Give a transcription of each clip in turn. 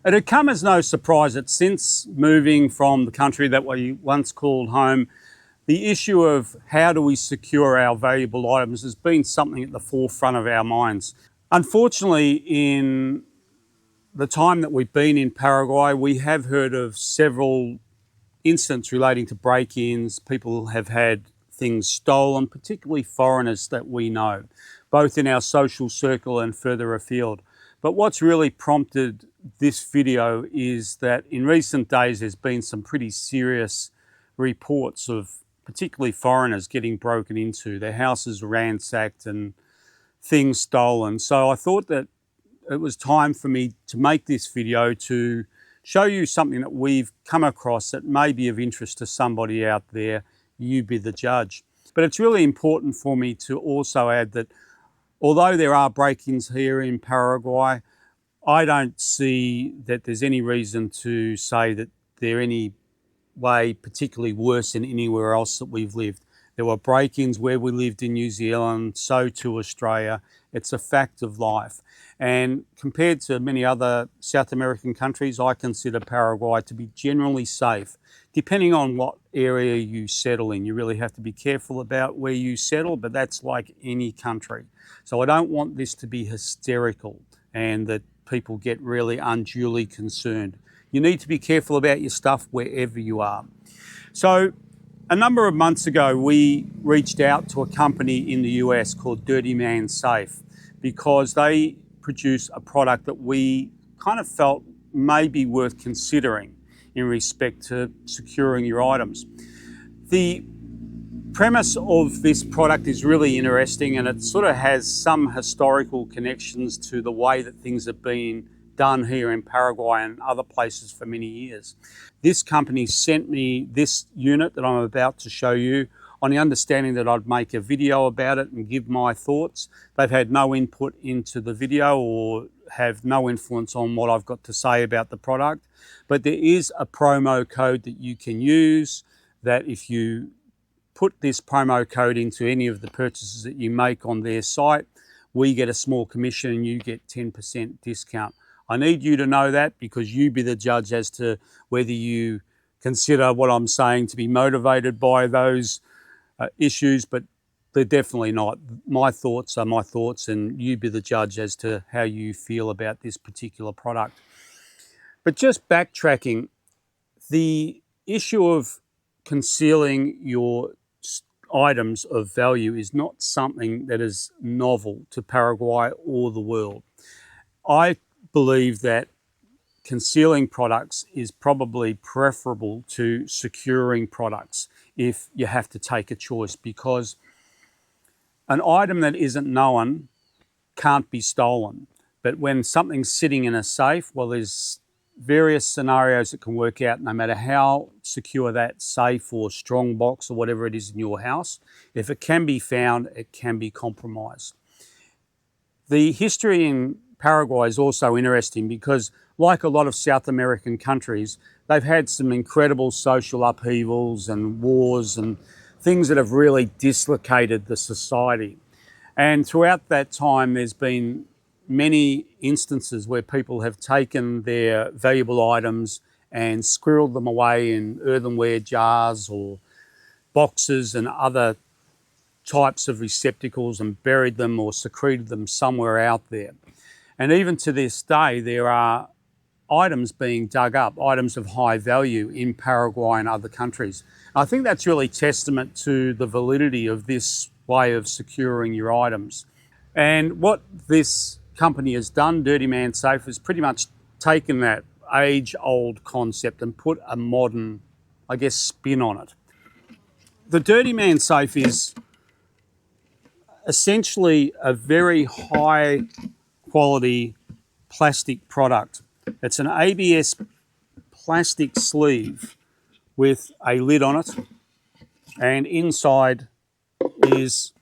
It had come as no surprise that since moving from the country that we once called home, the issue of how do we secure our valuable items has been something at the forefront of our minds. Unfortunately, in the time that we've been in Paraguay, we have heard of several incidents relating to break-ins. People have had things stolen, particularly foreigners that we know, both in our social circle and further afield. But what's really prompted this video is that in recent days there's been some pretty serious reports of particularly foreigners getting broken into, their houses ransacked and things stolen. So I thought that it was time for me to make this video to show you something that we've come across that may be of interest to somebody out there. You be the judge. But it's really important for me to also add that although there are break-ins here in Paraguay, I don't see that there's any reason to say that they're any way particularly worse than anywhere else that we've lived. There were break-ins where we lived in New Zealand, so too Australia. It's a fact of life. And compared to many other South American countries, I consider Paraguay to be generally safe. Depending on what area you settle in, you really have to be careful about where you settle, but that's like any country. So I don't want this to be hysterical and that people get really unduly concerned. You need to be careful about your stuff wherever you are. So a number of months ago, we reached out to a company in the US called Dirtyman Safe because they produce a product that we kind of felt may be worth considering in respect to securing your items. The premise of this product is really interesting, and it sort of has some historical connections to the way that things have been done here in Paraguay and other places for many years. This company sent me this unit that I'm about to show you on the understanding that I'd make a video about it and give my thoughts. They've had no input into the video or have no influence on what I've got to say about the product. But there is a promo code that you can use that if you put this promo code into any of the purchases that you make on their site, we get a small commission and you get 10% discount. I need you to know that because you be the judge as to whether you consider what I'm saying to be motivated by those issues, but they're definitely not. My thoughts are my thoughts, and you be the judge as to how you feel about this particular product. But just backtracking, the issue of concealing your items of value is not something that is novel to Paraguay or the world. I believe that concealing products is probably preferable to securing products if you have to take a choice, because an item that isn't known can't be stolen. But when something's sitting in a safe, well, there's various scenarios that can work out no matter how secure that safe or strong box or whatever it is in your house. If it can be found, it can be compromised. The history in Paraguay is also interesting because, like a lot of South American countries, they've had some incredible social upheavals and wars and things that have really dislocated the society. And throughout that time, there's been many instances where people have taken their valuable items and squirreled them away in earthenware jars or boxes and other types of receptacles and buried them or secreted them somewhere out there. And even to this day, there are items being dug up, items of high value in Paraguay and other countries. I think that's really testament to the validity of this way of securing your items. And what this company has done, Dirtyman Safe, has pretty much taken that age-old concept and put a modern, I guess, spin on it. The Dirtyman Safe is essentially a very high quality plastic product. It's an ABS plastic sleeve with a lid on it, and inside is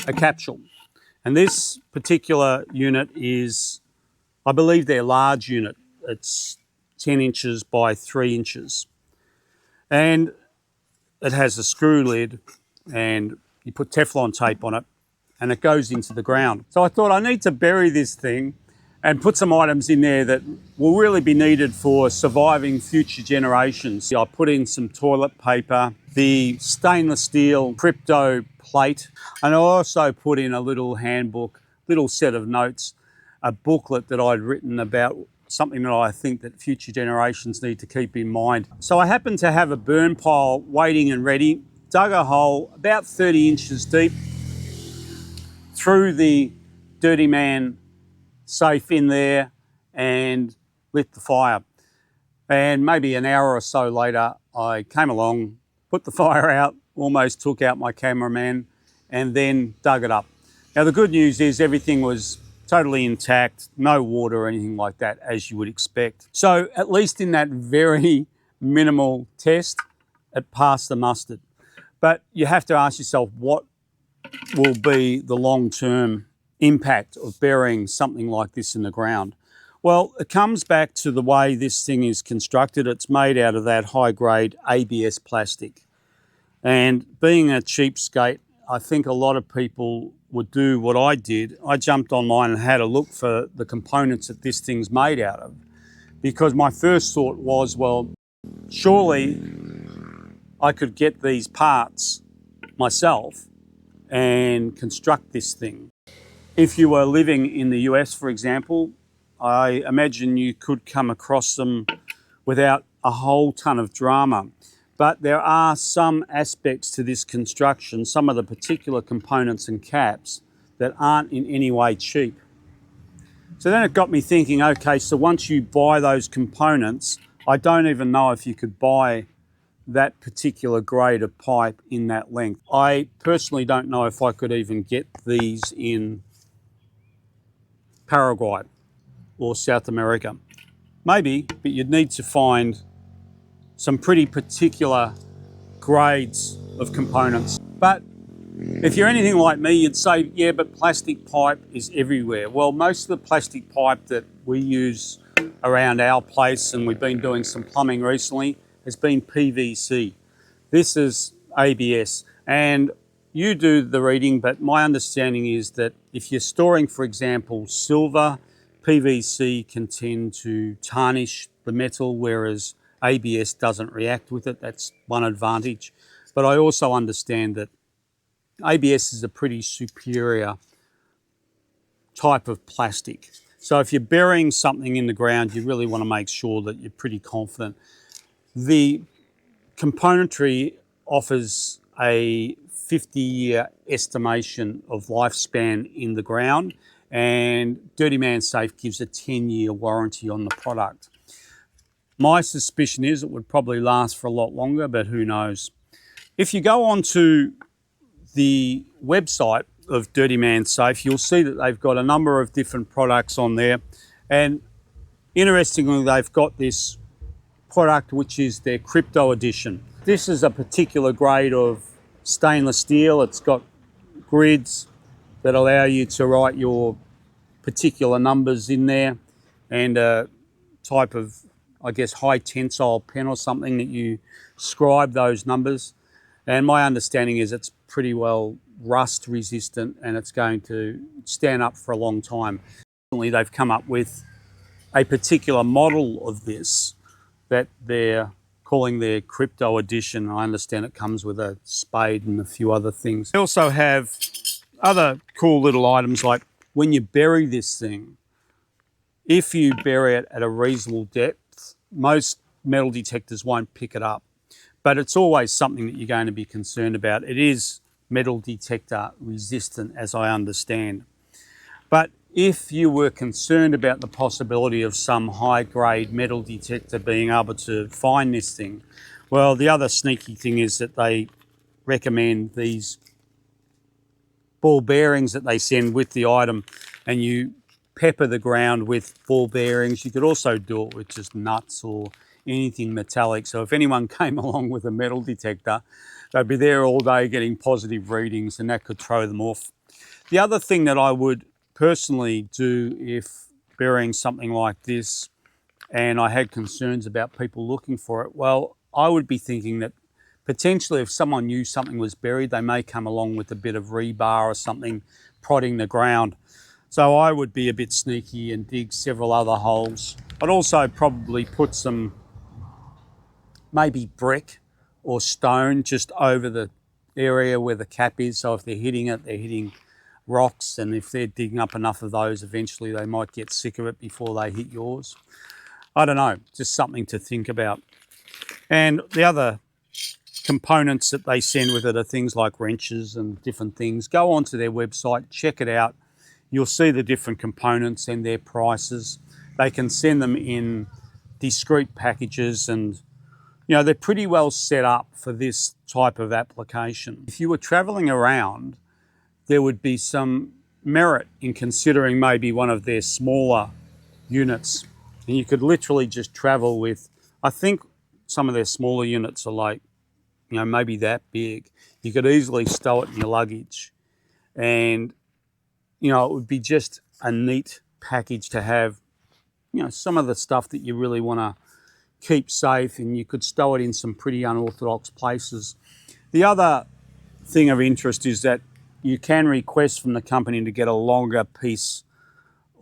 a capsule. And this particular unit is, I believe, their large unit. It's 10 inches by 3 inches. And it has a screw lid, and you put Teflon tape on it, and it goes into the ground. So I thought I need to bury this thing and put some items in there that will really be needed for surviving future generations. I put in some toilet paper, the stainless steel crypto plate, and I also put in a little handbook, little set of notes, a booklet that I'd written about something that I think that future generations need to keep in mind. So I happened to have a burn pile waiting and ready, dug a hole about 30 inches deep through the Dirtyman Safe in there and lit the fire. And maybe an hour or so later, I came along, put the fire out, almost took out my cameraman, and then dug it up. Now the good news is everything was totally intact, no water or anything like that, as you would expect. So at least in that very minimal test, it passed the mustard. But you have to ask yourself, what will be the long-term impact of burying something like this in the ground? Well, it comes back to the way this thing is constructed. It's made out of that high-grade ABS plastic. And being a cheapskate, I think a lot of people would do what I did. I jumped online and had a look for the components that this thing's made out of, because my first thought was, well, surely I could get these parts myself and construct this thing. If you were living in the US, for example, I imagine you could come across them without a whole ton of drama. But there are some aspects to this construction, some of the particular components and caps, that aren't in any way cheap. So then it got me thinking, okay, so once you buy those components, I don't even know if you could buy that particular grade of pipe in that length. I personally don't know if I could even get these in Paraguay or South America. Maybe, but you'd need to find some pretty particular grades of components. But if you're anything like me, you'd say, yeah, but plastic pipe is everywhere. Well, most of the plastic pipe that we use around our place, and we've been doing some plumbing recently, has been PVC. This is ABS. And you do the reading, but my understanding is that if you're storing, for example, silver, PVC can tend to tarnish the metal, whereas ABS doesn't react with it. That's one advantage. But I also understand that ABS is a pretty superior type of plastic. So if you're burying something in the ground, you really want to make sure that you're pretty confident. The componentry offers a 50-year estimation of lifespan in the ground, and Dirtyman Safe gives a 10-year warranty on the product. My suspicion is it would probably last for a lot longer, but who knows. If you go onto the website of Dirtyman Safe, you'll see that they've got a number of different products on there. And interestingly, they've got this product which is their crypto edition. This is a particular grade of stainless steel. It's got grids that allow you to write your particular numbers in there, and a type of, I guess, high tensile pen or something that you scribe those numbers. And my understanding is it's pretty well rust resistant and it's going to stand up for a long time. They've come up with a particular model of this that they're calling their crypto edition. I understand it comes with a spade and a few other things. They also have other cool little items, like when you bury this thing, if you bury it at a reasonable depth, most metal detectors won't pick it up. But it's always something that you're going to be concerned about. It is metal detector resistant, as I understand. But if you were concerned about the possibility of some high-grade metal detector being able to find this thing, well, the other sneaky thing is that they recommend these ball bearings that they send with the item, and you pepper the ground with ball bearings. You could also do it with just nuts or anything metallic. So if anyone came along with a metal detector, they'd be there all day getting positive readings, and that could throw them off. The other thing that I would personally do if burying something like this, and I had concerns about people looking for it, well, I would be thinking that potentially if someone knew something was buried, they may come along with a bit of rebar or something prodding the ground. So I would be a bit sneaky and dig several other holes. I'd also probably put some maybe brick or stone just over the area where the cap is. So if they're hitting it, they're hitting rocks, and if they're digging up enough of those, eventually they might get sick of it before they hit yours. I don't know, just something to think about. And the other components that they send with it are things like wrenches and different things. Go onto their website, check it out. You'll see the different components and their prices. They can send them in discrete packages, and you know, they're pretty well set up for this type of application. If you were traveling around, there would be some merit in considering maybe one of their smaller units. And you could literally just travel with, I think some of their smaller units are like, you know, maybe that big. You could easily stow it in your luggage. And, you know, it would be just a neat package to have, you know, some of the stuff that you really want to keep safe, and you could stow it in some pretty unorthodox places. The other thing of interest is that you can request from the company to get a longer piece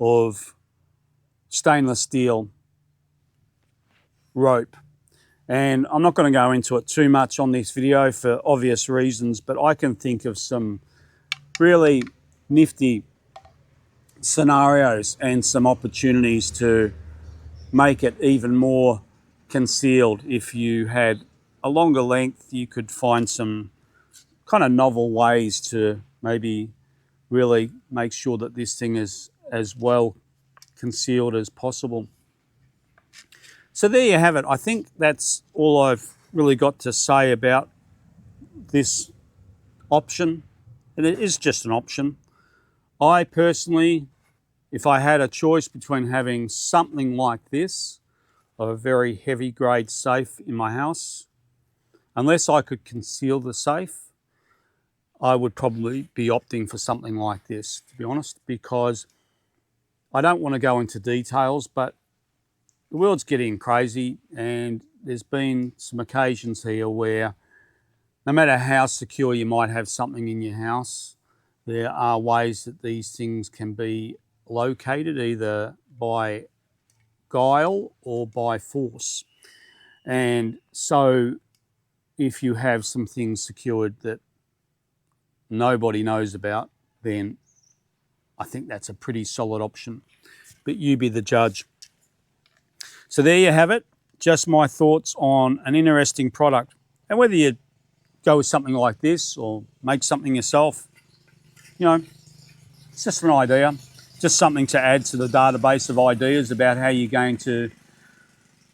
of stainless steel rope. And I'm not going to go into it too much on this video for obvious reasons, but I can think of some really nifty scenarios and some opportunities to make it even more concealed. If you had a longer length, you could find some kind of novel ways to maybe really make sure that this thing is as well concealed as possible. So there you have it. I think that's all I've really got to say about this option. And it is just an option. I personally, if I had a choice between having something like this, of a very heavy grade safe in my house, unless I could conceal the safe, I would probably be opting for something like this, to be honest, because I don't want to go into details, but the world's getting crazy, and there's been some occasions here where no matter how secure you might have something in your house, there are ways that these things can be located either by guile or by force. And so if you have some things secured that nobody knows about, then I think that's a pretty solid option. But you be the judge. So there you have it. Just my thoughts on an interesting product. And whether you go with something like this or make something yourself, you know, it's just an idea. Just something to add to the database of ideas about how you're going to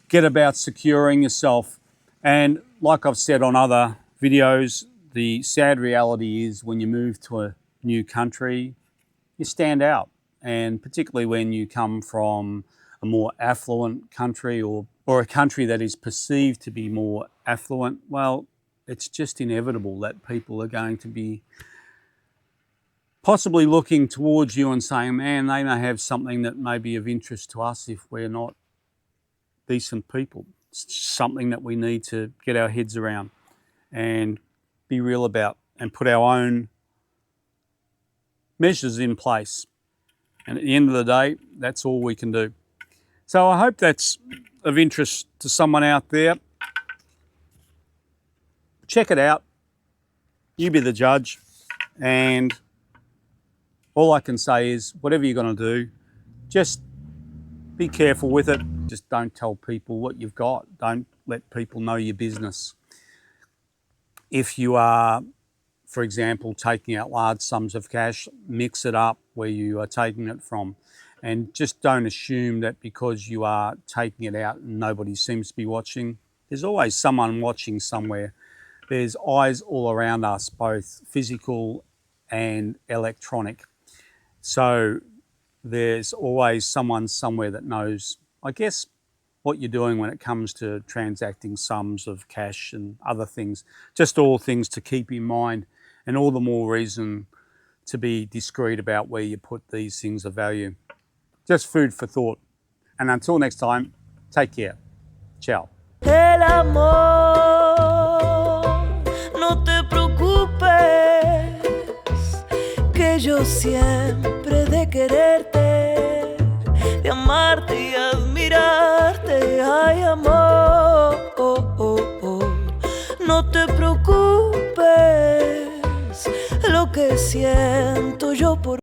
get about securing yourself. And like I've said on other videos, the sad reality is when you move to a new country, you stand out. And particularly when you come from a more affluent country or a country that is perceived to be more affluent, well, it's just inevitable that people are going to be possibly looking towards you and saying, man, they may have something that may be of interest to us if we're not decent people. It's something that we need to get our heads around and be real about and put our own measures in place. And at the end of the day, that's all we can do. So I hope that's of interest to someone out there. Check it out. You be the judge. And all I can say is, whatever you're going to do, just be careful with it. Just don't tell people what you've got. Don't let people know your business. If you are, for example, taking out large sums of cash, mix it up where you are taking it from. And just don't assume that because you are taking it out and nobody seems to be watching. There's always someone watching somewhere. There's eyes all around us, both physical and electronic. So there's always someone somewhere that knows, I guess, what you're doing when it comes to transacting sums of cash and other things. Just all things to keep in mind, and all the more reason to be discreet about where you put these things of value. Just food for thought. And until next time, take care. Ciao. El amor, no te preocupes, que yo siempre de quererte, de amarte y admirarte. Ay, amor, no te preocupes, lo que siento yo por